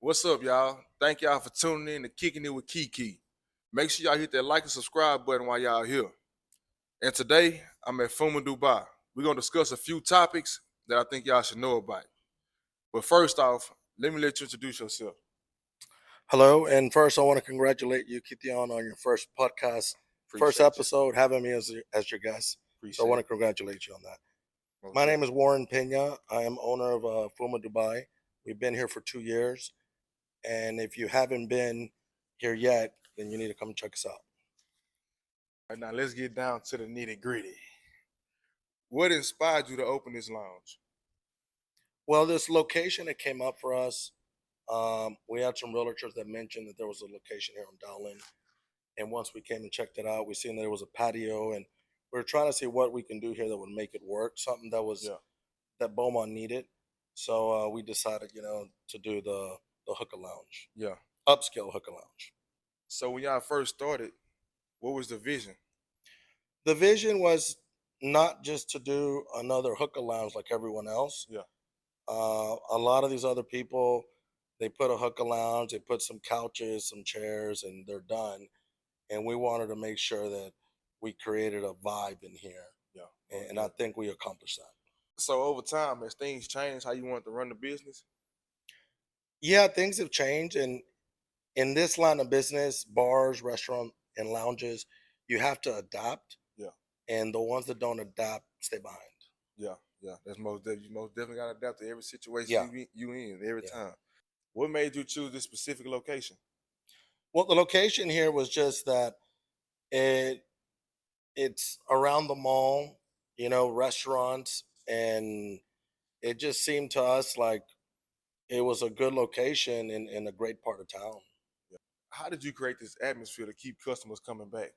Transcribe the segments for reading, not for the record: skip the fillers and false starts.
What's up, y'all? Thank y'all for tuning in to Kickin It Wit KeKe. Make sure y'all hit that like and subscribe button while y'all here. And today, I'm at Fuma Dubai. We're going to discuss a few topics that I think y'all should know about. But first off, let me let you introduce yourself. Hello, and first I want to congratulate you, Kithion, on your first podcast, first episode, having me as your guest. So I want to congratulate you on that. My name is Warren Pena. I am owner of Fuma Dubai. We've been here for 2 years, and if you haven't been here yet, then you need to come check us out. All right, now let's get down to the nitty gritty. What inspired you to open this lounge? Well, this location that came up for us, we had some realtors that mentioned that there was a location here in Dowling. And once we came and checked it out, we seen that there was a patio, and we were trying to see what we can do here that would make it work, something that was that Beaumont needed. So we decided, to do the hookah lounge. Yeah. Upscale hookah lounge. So when y'all first started, what was the vision? The vision was not just to do another hookah lounge like everyone else. Yeah. A lot of these other people, they put a hookah lounge, they put some couches, some chairs, and they're done. And we wanted to make sure that we created a vibe in here. Yeah. And I think we accomplished that. So over time, as things change, how you want to run the business? Yeah, things have changed. And in this line of business, bars, restaurants, and lounges, you have to adapt. Yeah. And the ones that don't adapt stay behind. Yeah. That's you most definitely got to adapt to every situation you in every time. What made you choose this specific location? Well, the location here was just that it's around the mall, restaurants, and it just seemed to us like it was a good location in a great part of town. Yeah. How did you create this atmosphere to keep customers coming back?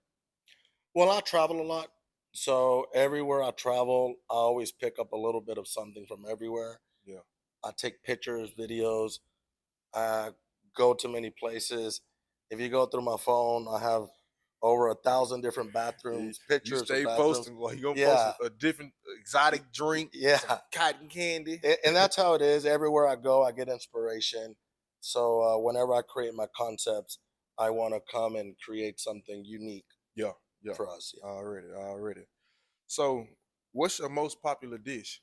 Well, I travel a lot. So everywhere I travel, I always pick up a little bit of something from everywhere. Yeah. I take pictures, videos. I go to many places. If you go through my phone, I have over 1,000 different bathrooms, pictures. You stay of bathrooms. posting. Well, you gonna post a different exotic drink, cotton candy, and that's how it is. Everywhere I go, I get inspiration. So whenever I create my concepts, I want to come and create something unique. For us. Yeah. Already. So, what's your most popular dish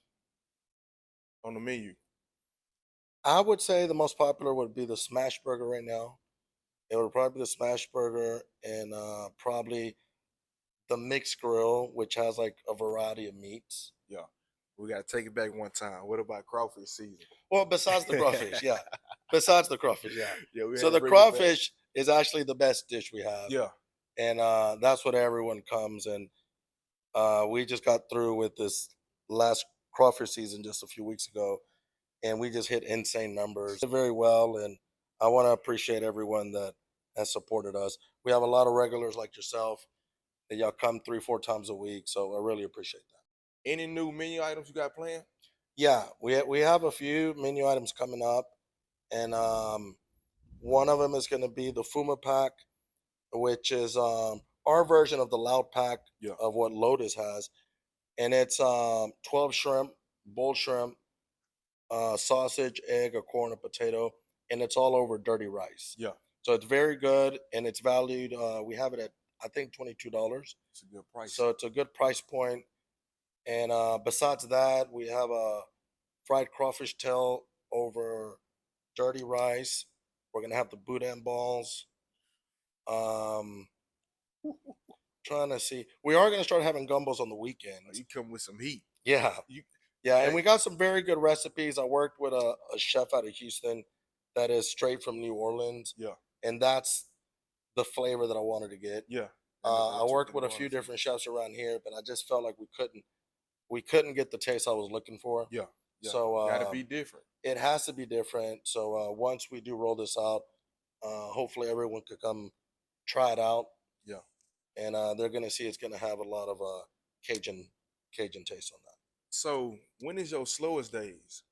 on the menu? I would say the most popular would be the smash burger right now. It would probably be the smash burger and probably the mixed grill, which has like a variety of meats. Yeah. We got to take it back one time. What about crawfish season? Well, besides the crawfish, yeah. Besides the crawfish, yeah. So the bring crawfish is actually the best dish we have. Yeah. And that's what everyone comes. And we just got through with this last crawfish season just a few weeks ago. And we just hit insane numbers. Did very well. And I want to appreciate everyone that has supported us. We have a lot of regulars like yourself that y'all come 3-4 times a week. So I really appreciate that. Any new menu items you got planned? Yeah, we have a few menu items coming up. And one of them is going to be the Fuma pack, which is our version of the loud pack of what Lotus has. And it's 12 shrimp, bull shrimp, sausage, egg, a corn, a potato, and it's all over dirty rice. Yeah. So it's very good, and it's valued. We have it at I think $22. It's a good price. So it's a good price point. And besides that, we have a fried crawfish tail over dirty rice. We're gonna have the boudin balls. Trying to see. We are gonna start having gumbos on the weekends. You come with some heat. Yeah. And we got some very good recipes. I worked with a chef out of Houston that is straight from New Orleans. Yeah. And that's the flavor that I wanted to get. Yeah. I worked with a few different chefs around here, but I just felt like we couldn't get the taste I was looking for. Yeah. So gotta be different. It has to be different. So once we do roll this out, hopefully everyone could come try it out. Yeah. And they're gonna see it's gonna have a lot of Cajun taste on that. So when is your slowest days?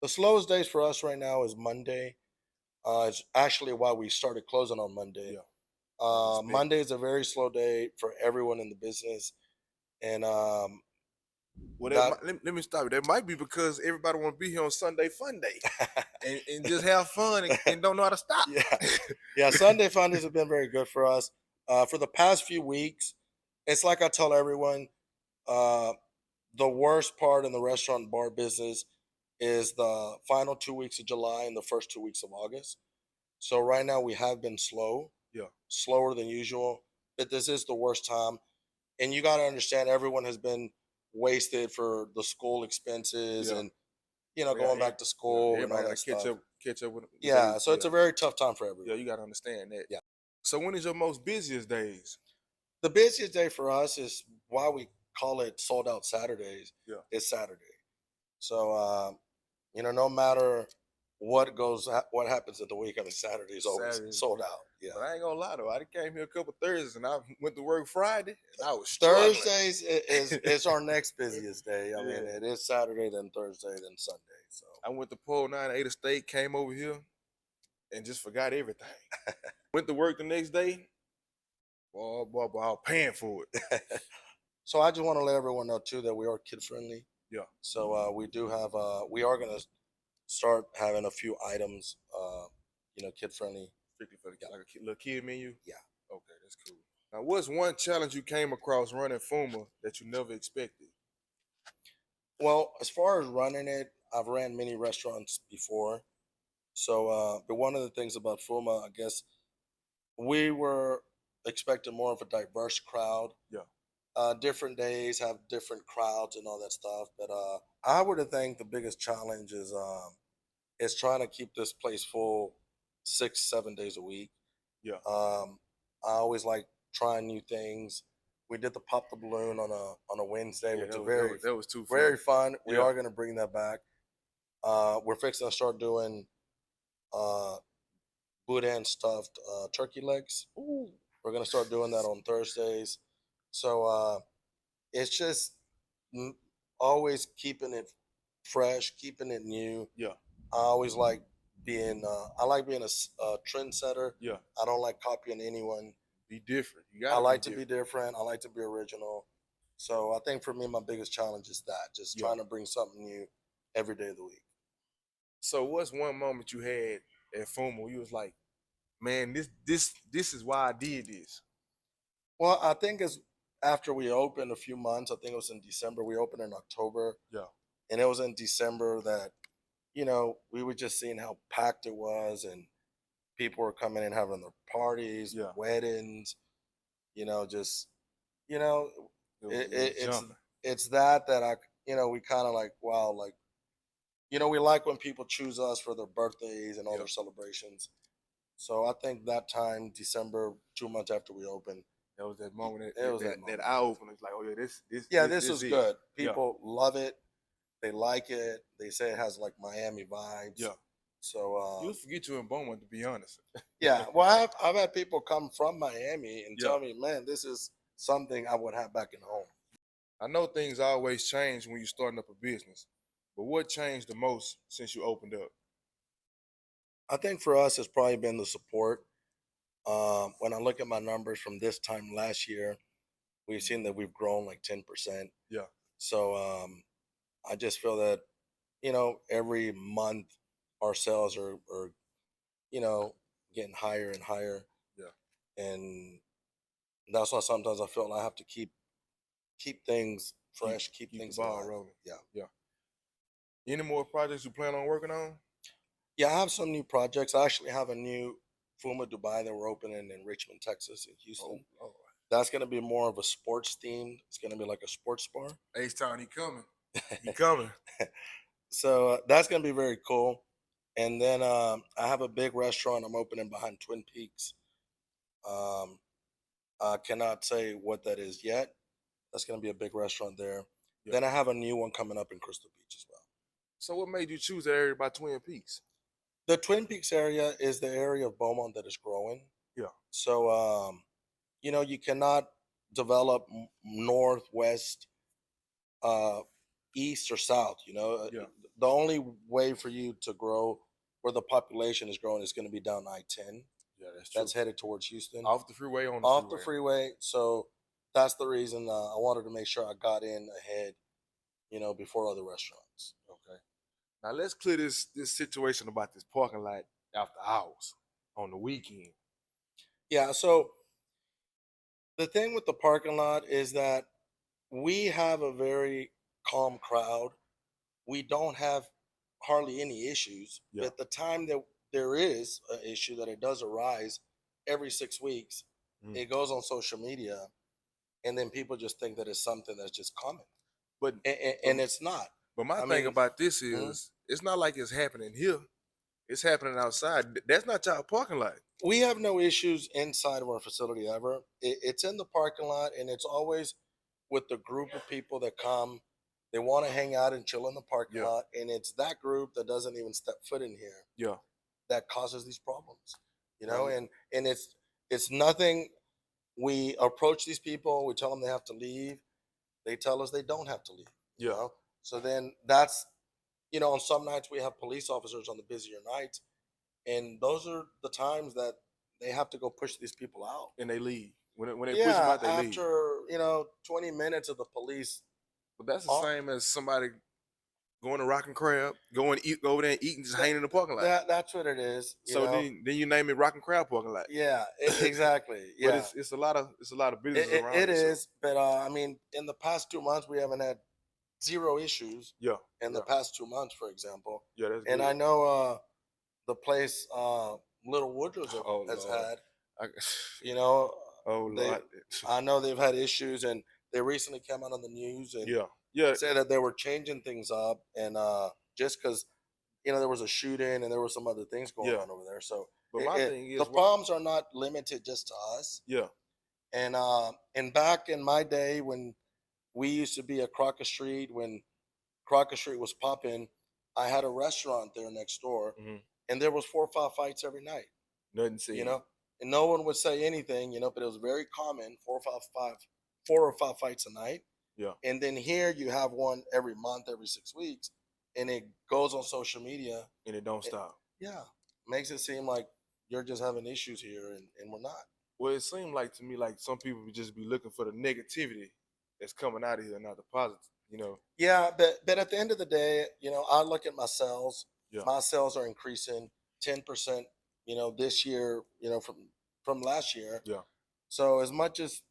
The slowest days for us right now is Monday. It's actually why we started closing on Monday. Yeah. Monday is a very slow day for everyone in the business, and Well, That let me stop you. That might be because everybody want to be here on Sunday Fun Day and just have fun and don't know how to stop. yeah, yeah. Sunday Fundays have been very good for us. For the past few weeks, it's like I tell everyone, uh, the worst part in the restaurant and bar business is the final 2 weeks of July and the first 2 weeks of August. So right now we have been Yeah, slower than usual. But this is the worst time, and you got to understand everyone has been wasted for the school expenses yeah. and Oh, yeah, going back to yeah. school and all Everybody got that to stuff. catch up with they. Yeah, so it's Yeah, a very tough time for yeah. everyone. You got to understand that. Yeah. So when is your most busiest days? The busiest day for us is why we call it sold out Saturdays. Yeah. Is Saturday. So no matter what happens at the week, I mean Saturday is always Saturdays. sold out. Yeah. But I ain't gonna lie though, I came here a couple Thursdays and I went to work Friday and I was struggling. Thursdays is our next busiest day. I mean, Yeah. it is Saturday, then Thursday, then Sunday. So I went to Pole 9, ate a steak, came over here, and just forgot everything. Went to work the next day. Boy, I was paying for it. so I just want to let everyone know too that we are kid friendly. Yeah. So we do have we are gonna start having a few items kid friendly. Strictly for like a little kid menu. Yeah. Okay, that's cool. Now, what's one challenge you came across running Fuma that you never expected? Well, as far as running it, I've ran many restaurants before. So, but one of the things about Fuma, I guess, we were expecting more of a diverse crowd. Yeah. Different days have different crowds and all that stuff. But I would think the biggest challenge is trying to keep this place full 6, 7 days a week. Yeah. I always like trying new things. We did the pop the balloon on a Wednesday, Yeah, which that was was, that was too fun. very fun. We Yeah. are going to bring that back. We're fixing to start doing boudin stuffed turkey legs. Ooh. We're going to start doing that on Thursdays. So it's just mm, always keeping it fresh, keeping it new. Yeah. I always like I like being a trendsetter. Yeah. I don't like copying anyone. Be different. You I gotta like be to be different. I like to be original. So I think for me, my biggest challenge is that just Yeah. trying to bring something new every day of the week. So what's one moment you had at Fuma where you was like, man, this is why I did this? Well, I think it's after we opened a few months. I think it was in December. We opened in October. Yeah. And it was in December that, we were just seeing how packed it was and people were coming in having their parties, Yeah. weddings, just, It it's jumping. it's that we kind of like, wow, like, we like when people choose us for their birthdays and all Yeah. their celebrations. So I think that time, December, 2 months after we opened, That was that moment it was that that moment. eye opener. It's like, oh yeah, this was it. good. Yeah. People love it. They like it. They say it has like Miami vibes. Yeah. So You'll forget you in Beaumont, to be honest. yeah. Well, I've had people come from Miami and Yeah. tell me, man, this is something I would have back in home. I know things always change when you're starting up a business, but what changed the most since you opened up? I think for us, it's probably been the support. When I look at my numbers from this time last year, we've seen that we've grown like 10%. Yeah. So I just feel that, every month our sales are getting higher and higher. Yeah. And that's why sometimes I feel I have to keep things fresh, keep Keep things the ball alive. rolling. Yeah. Yeah. Any more projects you plan on working on? Yeah, I have some new projects. I actually have a new Fuma Dubai that we're opening in Richmond, Texas, in Houston. Oh. That's going to be more of a sports themed. It's going to be like a sports bar. H-Town, he coming. He coming. So that's going to be very cool. And then I have a big restaurant I'm opening behind Twin Peaks. I cannot say what that is yet. That's going to be a big restaurant there. Yeah. Then I have a new one coming up in Crystal Beach as well. So what made you choose that area by Twin Peaks? The Twin Peaks area is the area of Beaumont that is growing. Yeah. So, you cannot develop north, west, east, or south. Yeah. The only way for you to grow where the population is growing is going to be down I-10. Yeah, that's true. That's headed towards Houston. Off the freeway, on the Off freeway. the freeway. So that's the reason I wanted to make sure I got in ahead before other restaurants. Okay. Now let's clear this situation about this parking lot after hours on the weekend. Yeah. So the thing with the parking lot is that we have a very calm crowd. We don't have hardly any issues. Yeah. At the time that there is an issue that it does arise every 6 weeks, it goes on social media, and then people just think that it's something that's just common, But and it's not. But my I thing mean, about this is, it's not like it's happening here. It's happening outside. That's not y'all parking lot. we have no issues inside of our facility ever. It's in the parking lot, and it's always with the group of people that come. They want to hang out and chill in the parking Yeah. lot, and it's that group that doesn't even step foot in here Yeah. that causes these problems. Right. And it's nothing. We approach these people, we tell them they have to leave. They tell us they don't have to leave. You Yeah. know? So then that's on some nights we have police officers on the busier nights, and those are the times that they have to go push these people out. And they leave. When they push them Yeah, out, they leave. after 20 minutes of the police. But that's the Oh. same as somebody going to Rock and Crab, going eat go over there and eat and just hanging in the parking lot. That's what it is. So then you name it Rock and Crab parking lot. Yeah, exactly. Yeah, But it's a lot of business around it so- is. But I mean, in the past 2 months, we haven't had zero issues. Yeah. In the past 2 months, for example. Yeah, that's And good. I know the place Little Woodrows has Lord. had. I- Oh Lord. I know they've had issues, and they recently came out on the news and Yeah. said that they were changing things up, and just because there was a shooting and there were some other things going on over there. So But my thing is the problems are not limited just to us. Yeah. And back in my day when we used to be at Crocker Street, when Crocker Street was popping, I had a restaurant there next door, Mhm. and there was 4 or 5 fights every night. Nothing said. And no one would say anything, but it was very common, 4 or 5 fights a night. Yeah. And then here you have one every month, every 6 weeks, and it goes on social media. And it don't stop. Yeah. Makes it seem like you're just having issues here, and we're not. Well, it seemed like to me like some people would just be looking for the negativity that's coming out of here, not the positive, Yeah, but at the end of the day, I look at my sales. Yeah. My sales are increasing 10%, this year, from last year. Yeah. So as much as,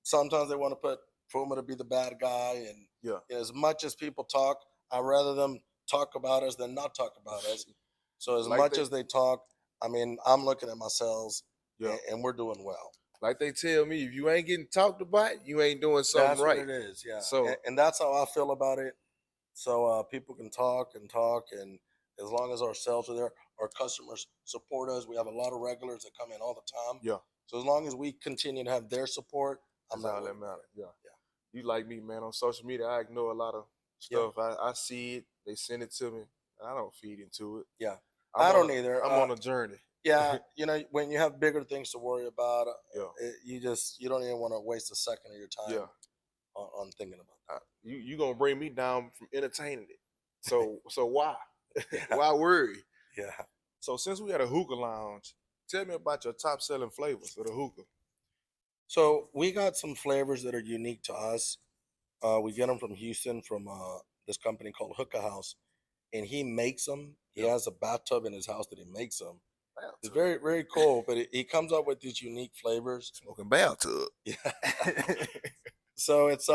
sometimes they want to put Fuma to be the bad guy, and Yeah. as much as people talk, I'd rather them talk about us than not talk about us. So as Like much they- as they talk, I mean, I'm looking at my sales, Yeah. and we're doing well. Like they tell me, if you ain't getting talked about, you ain't doing something That's right. what it is, yeah. So- and that's how I feel about it. So people can talk and talk, and as long as our sales are there, our customers support us. We have a lot of regulars that come in all the time. Yeah. So as long as we continue to have their support, I'm That's not all that worried. matters. Yeah. Yeah. You like me, man, on social media, I ignore a lot of stuff. I see it, they send it to me, and I don't feed into it. Yeah. I'm I don't on a- either. I'm on a journey. Yeah, when you have bigger things to worry about, Yeah. you don't even want to waste a second of your time Yeah. on thinking about that. You gonna bring me down from entertaining it. So why? Yeah. Why worry? Yeah. So since we had a hookah lounge, tell me about your top selling flavors for the hookah. So we got some flavors that are unique to us. We get them from Houston, from this company called Hookah House, and he makes them. He has a bathtub in his house that he makes them. It's very, very cool, but he comes up with these unique flavors. Smoking bathtub. Yeah. So it's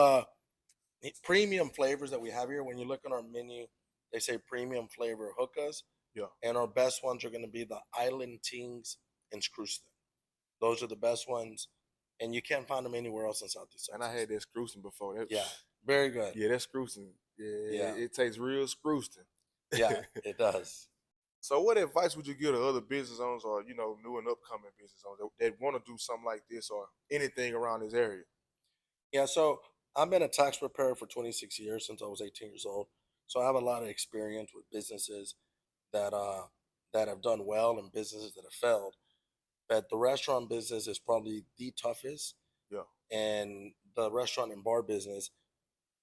premium flavors that we have here. When you look on our menu, they say premium flavor hookahs. Yeah. And our best ones are going to be the Island Tings and Screwston. Those are the best ones, and you can't find them anywhere else in Southeast Texas. And I had that Screwston before. That, Yeah, very good. Yeah, that Screwston. Yeah. Yeah. It tastes real Screwston. Yeah, it does. So what advice would you give to other business owners or, new and upcoming business owners that want to do something like this or anything around this area? Yeah, so I've been a tax preparer for 26 years, since I was 18 years old. So I have a lot of experience with businesses that have done well and businesses that have failed. But the restaurant business is probably the toughest. Yeah. And the restaurant and bar business.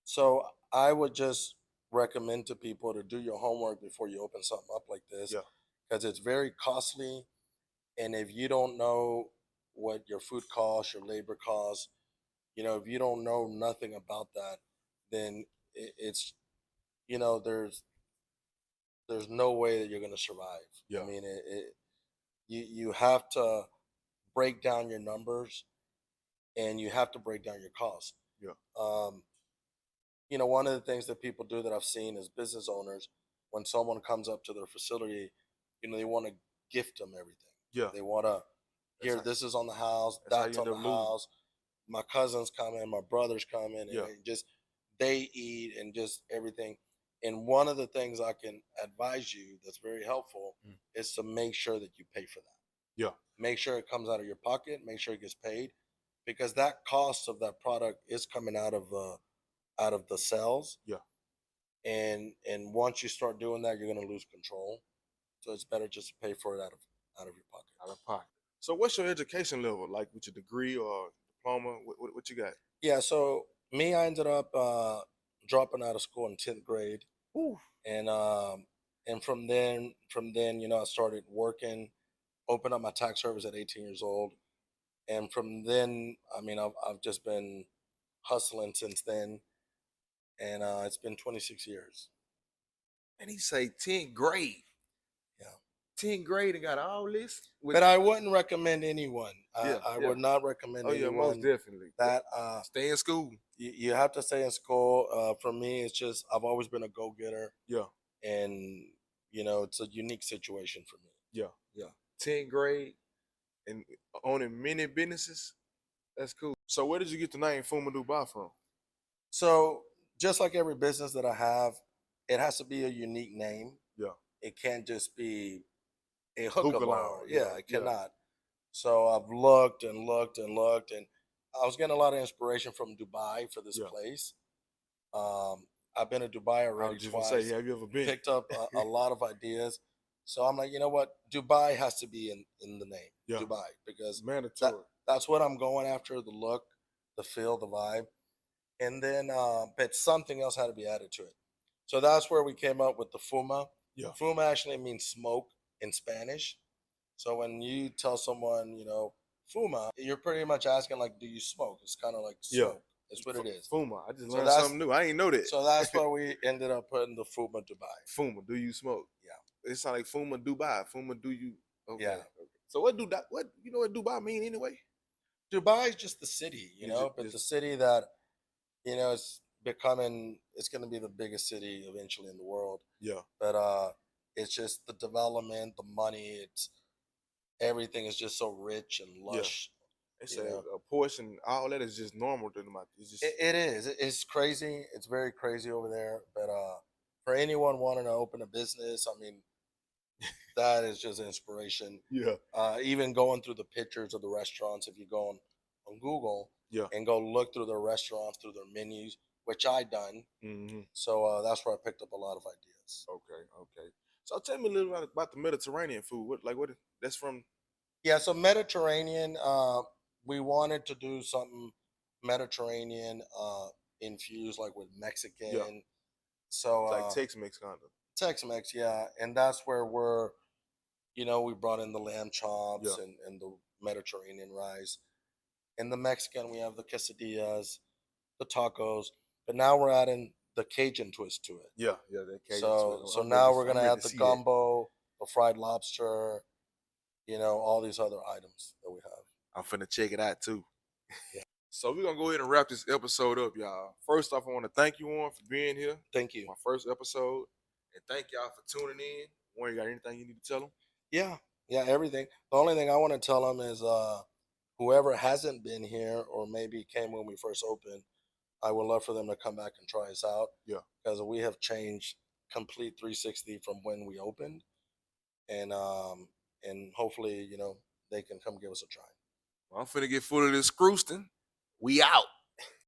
So I would just recommend to people to do your homework before you open something up like this. Yeah. Because it's very costly. And if you don't know what your food costs, your labor costs, if you don't know nothing about that, then it's there's no way that you're going to survive. Yeah. I mean, you have to break down your numbers, and you have to break down your costs. Yeah. One of the things that people do that I've seen as business owners, when someone comes up to their facility, they want to gift them everything. Yeah. They want to, here, this is on the house, that's on the house. My cousins come in, my brothers come in, and they eat and just everything. And one of the things I can advise you that's very helpful is to make sure that you pay for that. Yeah. Make sure it comes out of your pocket. Make sure it gets paid, because that cost of that product is coming out of the sales. Yeah. And once you start doing that, you're going to lose control. So it's better just to pay for it out of your pocket. Out of pocket. So what's your education level, like with your degree or diploma? What you got? Yeah. So me, I ended up dropping out of school in 10th grade. Ooh. And from then, I started working, opened up my tax service at 18 years old. And from then, I mean, I've just been hustling since then. And it's been 26 years. And he say 10th grade. Yeah. 10th grade and got all this. But I wouldn't recommend anyone. I would not recommend anyone. Most definitely. That stay in school. You have to stay in school. For me, it's just I've always been a go-getter. Yeah. And it's a unique situation for me. Yeah. Yeah. 10th grade and owning many businesses. That's cool. So where did you get the name Fuma Dubai from? So just like every business that I have, it has to be a unique name. Yeah. It can't just be a hookah lounge. Yeah, it cannot. Yeah. So I've looked and looked and looked, and I was getting a lot of inspiration from Dubai for this place. I've been to Dubai already twice. Say, have you ever been? Picked up a lot of ideas. So I'm like, you know what? Dubai has to be in the name. Yeah. Dubai, because mandatory. That's what I'm going after, the look, the feel, the vibe. And then, but something else had to be added to it. So that's where we came up with the Fuma. Yeah. Fuma actually means smoke in Spanish. So when you tell someone, Fuma, you're pretty much asking, like, do you smoke? It's kind of like smoke. That's what it is. Fuma. I just learned something new. I ain't know that. So that's why we ended up putting the Fuma Dubai. Fuma, do you smoke? Yeah. It sounds like Fuma Dubai. Fuma, do you? Okay. Yeah. Okay. So what Dubai mean anyway? Dubai is just the city, but the city that, it's going to be the biggest city eventually in the world. Yeah. But it's just the development, the money, everything is just so rich and lush. Yeah. It's a portion, all that is just normal to them. It is. It's crazy. It's very crazy over there. But for anyone wanting to open a business, I mean, that is just inspiration. Yeah. Even going through the pictures of the restaurants, if you go on Google, and go look through their restaurants, through their menus, which I done. Mm-hmm. So that's where I picked up a lot of ideas. Okay. So tell me a little bit about the Mediterranean food. What that's from? Yeah, so Mediterranean. We wanted to do something Mediterranean infused, like with Mexican. Yeah. So it's like Tex-Mex kind of. Tex-Mex, yeah, and that's where we brought in the lamb chops and the Mediterranean rice. In the Mexican, we have the quesadillas, the tacos, but now we're adding the Cajun twist to it. Yeah, that Cajun twist. So now we're gonna add the gumbo, the fried lobster, all these other items that we have. I'm finna check it out too. Yeah. So we're gonna go ahead and wrap this episode up, y'all. First off, I want to thank you, Warren, for being here. Thank you. My first episode, and thank y'all for tuning in. Warren, you got anything you need to tell them? Yeah, everything. The only thing I want to tell them is whoever hasn't been here or maybe came when we first opened, I would love for them to come back and try us out. Yeah. Because we have changed complete 360 from when we opened. And hopefully, they can come give us a try. Well, I'm finna get full of this Scrooston. We out.